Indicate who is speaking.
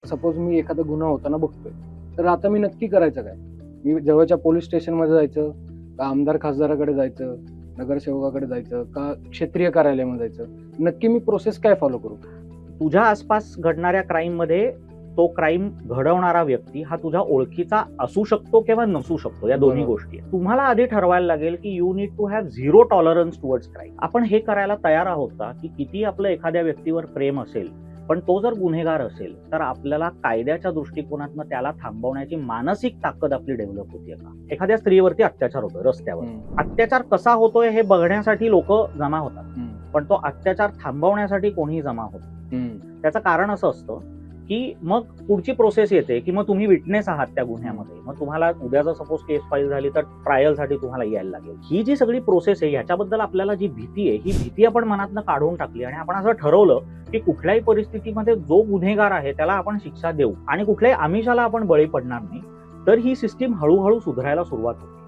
Speaker 1: Suppose मी एखादा गुन्हा होताना बघतोय, तर आता मी नक्की करायचं काय? मी जवळच्या पोलीस स्टेशनमध्ये जायचं, का आमदार खासदाराकडे जायचं, नगरसेवकाकडे जायचं, का क्षेत्रीय कार्यालयामध्ये जायचं? नक्की मी प्रोसेस काय फॉलो करू?
Speaker 2: तुझ्या आसपास घडणाऱ्या क्राईम मध्ये तो क्राईम घडवणारा व्यक्ती हा तुझ्या ओळखीचा असू शकतो किंवा नसू शकतो, या दोन्ही
Speaker 1: बरोबर.
Speaker 2: गोष्टी आहेत. तुम्हाला आधी ठरवायला लागेल की you need to have zero tolerance towards crime. आपण हे करायला तयार आहोत का की किती आपलं एखाद्या व्यक्तीवर प्रेम असेल पण तो जर गुन्हेगार असेल तर आपल्याला कायद्याच्या दृष्टिकोनातून त्याला थांबवण्याची मानसिक ताकद आपली डेव्हलप होतीये का? एखाद्या स्त्रीवरती अत्याचार होतोय रस्त्यावर, अत्याचार कसा होतोय हे बघण्यासाठी लोक जमा होतात, पण तो अत्याचार थांबवण्यासाठी कोणीही जमा होत. त्याचं कारण असं असतं की मग पुढची प्रोसेस येते की मग तुम्ही विटनेस आहात त्या गुन्ह्यामध्ये, मग तुम्हाला उद्या जर सपोज केस फाईल झाली तर ट्रायलसाठी तुम्हाला यायला लागेल. ही जी सगळी प्रोसेस आहे ह्याच्याबद्दल आपल्याला जी भीती आहे ही भीती आपण मनातनं काढून टाकली आणि आपण असं ठरवलं की कुठल्याही परिस्थितीमध्ये जो गुन्हेगार आहे त्याला आपण शिक्षा देऊ आणि कुठल्याही आमिषाला आपण बळी पडणार नाही, तर ही सिस्टीम हळूहळू सुधारायला सुरुवात होते.